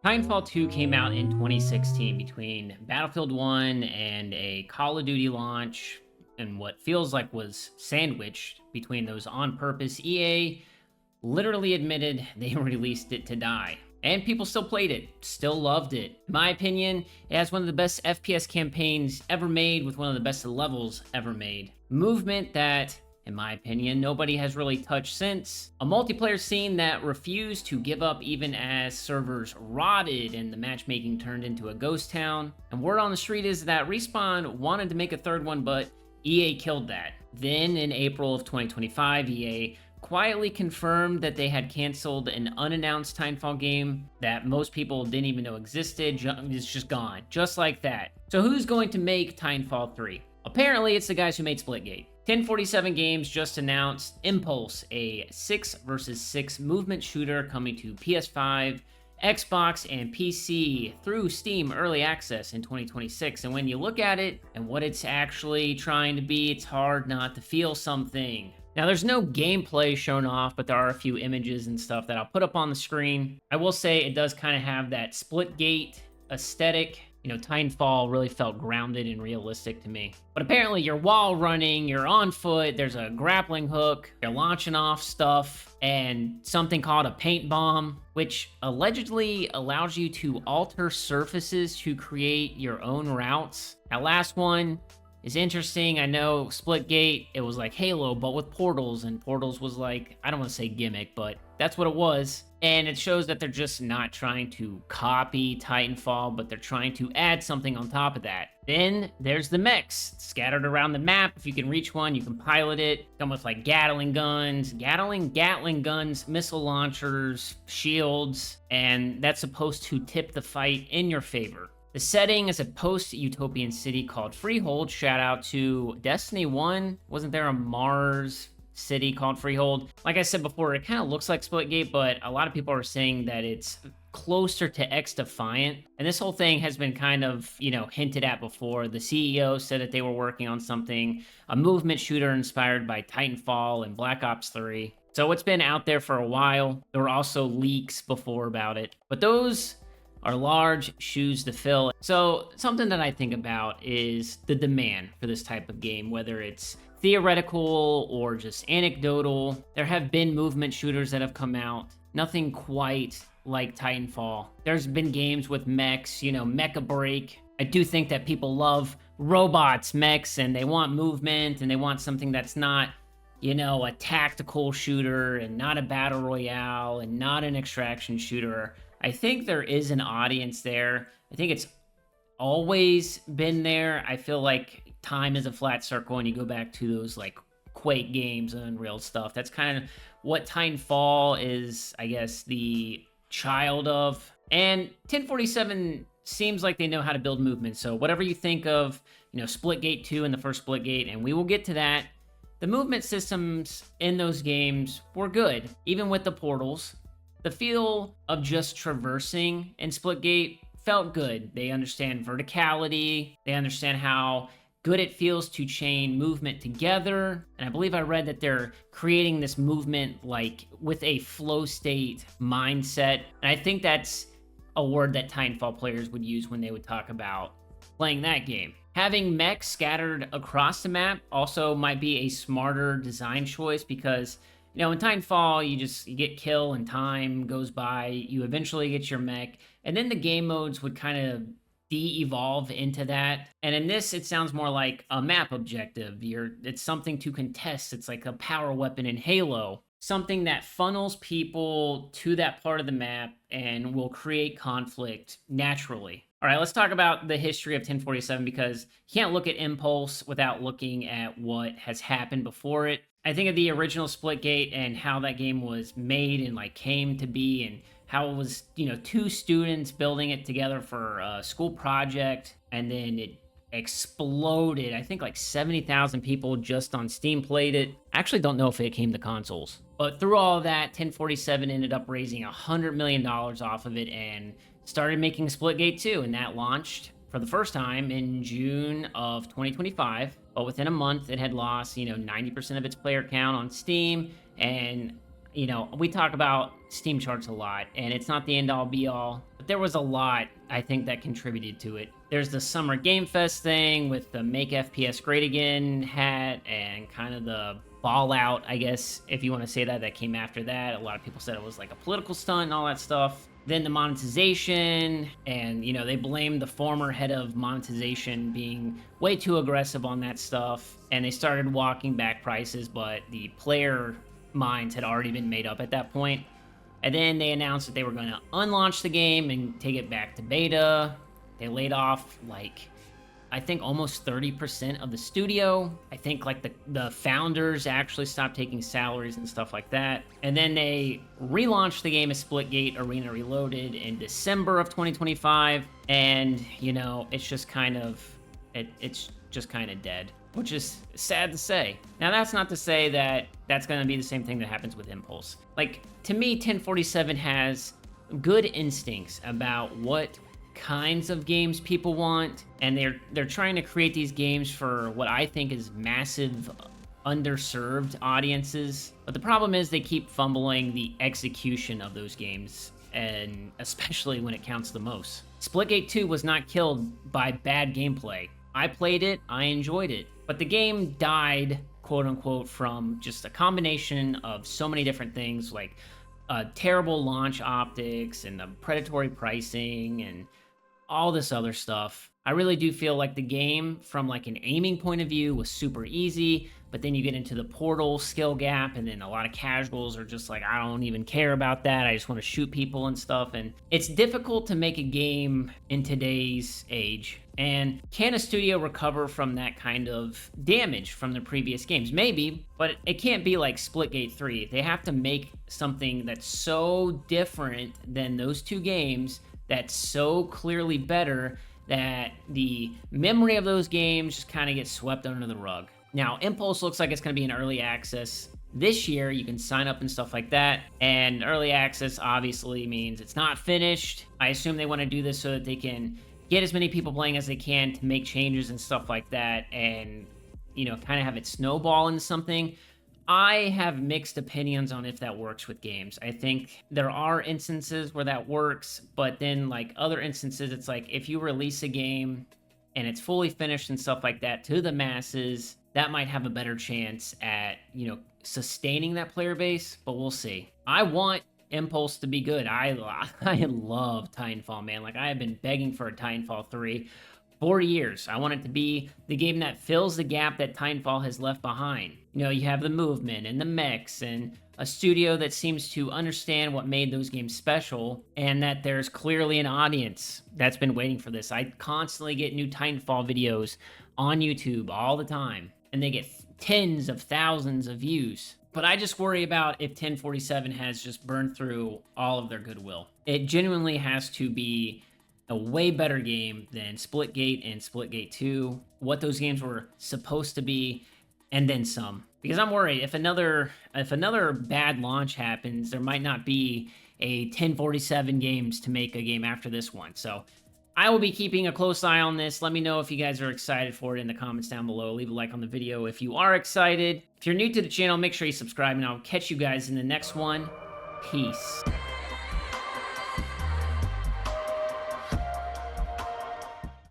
Titanfall 2 came out in 2016 between Battlefield 1 and a Call of Duty launch, and what feels like was sandwiched between those on purpose. EA literally admitted they released it to die. And people still played it, still loved it. In my opinion, it has one of the best FPS campaigns ever made with one of the best levels ever made. Movement that, in my opinion, nobody has really touched since. A multiplayer scene that refused to give up even as servers rotted and the matchmaking turned into a ghost town. And word on the street is that Respawn wanted to make a third one, but EA killed that. Then in April of 2025, EA quietly confirmed that they had canceled an unannounced Titanfall game that most people didn't even know existed. It's just gone, just like that. So who's going to make Titanfall 3? Apparently, it's the guys who made Splitgate. 1047 Games just announced Empulse, a 6 versus 6 movement shooter coming to PS5, Xbox, and PC through Steam Early Access in 2026. And when you look at it and what it's actually trying to be, it's hard not to feel something. Now, there's no gameplay shown off, but there are a few images and stuff that I'll put up on the screen. I will say it does kind of have that Splitgate aesthetic. You know, Titanfall really felt grounded and realistic to me. But apparently you're wall running, you're on foot, there's a grappling hook, you're launching off stuff, and something called a paint bomb, which allegedly allows you to alter surfaces to create your own routes. That last one is interesting. I know Splitgate, it was like Halo, but with portals, and portals was like, I don't want to say gimmick, but that's what it was. And it shows that they're just not trying to copy Titanfall, but they're trying to add something on top of that. Then there's the mechs scattered around the map. If you can reach one, you can pilot it. Come with like Gatling guns, missile launchers, shields, and that's supposed to tip the fight in your favor. The setting is a post-utopian city called Freehold. Shout out to Destiny 1. Wasn't there a Mars city called Freehold? Like I said before, it kind of looks like Splitgate, but a lot of people are saying that it's closer to X-Defiant. And this whole thing has been kind of, hinted at before. The CEO said that they were working on something, a movement shooter inspired by Titanfall and Black Ops 3. So it's been out there for a while. There were also leaks before about it. But those are large shoes to fill. So something that I think about is the demand for this type of game, whether it's theoretical or just anecdotal. There have been movement shooters that have come out, nothing quite like Titanfall. There's been games with mechs, Mecha Break. I do think that people love robots, mechs, and they want movement, and they want something that's not, a tactical shooter and not a battle royale and not an extraction shooter. I think there is an audience there. I think it's always been there. I feel like time is a flat circle, and you go back to those like Quake games and Unreal stuff. That's kind of what Titanfall is, I guess, the child of. And 1047 seems like they know how to build movement. So whatever you think of, Splitgate 2 and the first Splitgate, and we will get to that, the movement systems in those games were good, even with the portals. The feel of just traversing in Splitgate felt good. They understand verticality. They understand how good it feels to chain movement together. And I believe I read that they're creating this movement like with a flow state mindset. And I think that's a word that Titanfall players would use when they would talk about playing that game. Having mechs scattered across the map also might be a smarter design choice because in Titanfall, you get kill and time goes by. You eventually get your mech. And then the game modes would kind of de-evolve into that. And in this, it sounds more like a map objective. It's something to contest. It's like a power weapon in Halo. Something that funnels people to that part of the map and will create conflict naturally. All right, let's talk about the history of 1047 because you can't look at Impulse without looking at what has happened before it. I think of the original Splitgate and how that game was made and came to be, and how it was, two students building it together for a school project, and then it exploded. I think 70,000 people just on Steam played it. I actually don't know if it came to consoles. But through all of that, 1047 ended up raising $100 million off of it and started making Splitgate 2, and that launched for the first time in June of 2025. But within a month, it had lost, 90% of its player count on Steam, and you know, we talk about Steam charts a lot, and it's not the end all be all, but there was a lot, I think, that contributed to it. There's the Summer Game Fest thing with the Make FPS Great Again hat and kind of the fallout, I guess, if you want to say that, that came after that. A lot of people said it was like a political stunt and all that stuff. Then the monetization, and, you know, they blamed the former head of monetization being way too aggressive on that stuff, and they started walking back prices, but the player minds had already been made up at that point. And then they announced that they were going to unlaunch the game and take it back to beta. They laid off, like, I think almost 30% of the studio. I think like the founders actually stopped taking salaries and stuff like that. And then they relaunched the game as Splitgate Arena Reloaded in December of 2025. And, you know, it's just kind of, it's just kind of dead, which is sad to say. Now, that's not to say that that's going to be the same thing that happens with Impulse. Like, to me, 1047 has good instincts about what kinds of games people want, and they're trying to create these games for what I think is massive underserved audiences. But the problem is they keep fumbling the execution of those games, and especially when it counts the most. Splitgate 2 was not killed by bad gameplay. I played it, I enjoyed it, but the game died, quote unquote, from just a combination of so many different things, like terrible launch optics and the predatory pricing and all this other stuff. I really do feel like the game, from like an aiming point of view, was super easy, but then you get into the Portal skill gap, and then a lot of casuals are just like, I don't even care about that, I just want to shoot people and stuff, and it's difficult to make a game in today's age. And can a studio recover from that kind of damage from the previous games? Maybe, but it can't be like Splitgate 3. They have to make something that's so different than those two games, that's so clearly better, that the memory of those games just kind of gets swept under the rug. Now, Impulse looks like it's going to be in early access this year. You can sign up and stuff like that. And early access obviously means it's not finished. I assume they want to do this so that they can get as many people playing as they can to make changes and stuff like that, and, you know, kind of have it snowball into something. I have mixed opinions on if that works with games. I think there are instances where that works, but then like other instances, it's like if you release a game and it's fully finished and stuff like that to the masses, that might have a better chance at, you know, sustaining that player base, but we'll see. I want Impulse to be good. I love Titanfall, man. Like, I have been begging for a Titanfall 3 for years. I want it to be the game that fills the gap that Titanfall has left behind. You know, you have the movement and the mechs and a studio that seems to understand what made those games special, and that there's clearly an audience that's been waiting for this. I constantly get new Titanfall videos on YouTube all the time, and they get tens of thousands of views. But I just worry about if 1047 has just burned through all of their goodwill. It genuinely has to be a way better game than Splitgate and Splitgate 2, what those games were supposed to be, and then some. Because I'm worried if another bad launch happens, there might not be a 1047 games to make a game after this one. So I will be keeping a close eye on this. Let me know if you guys are excited for it in the comments down below. Leave a like on the video if you are excited. If you're new to the channel, make sure you subscribe, and I'll catch you guys in the next one. Peace.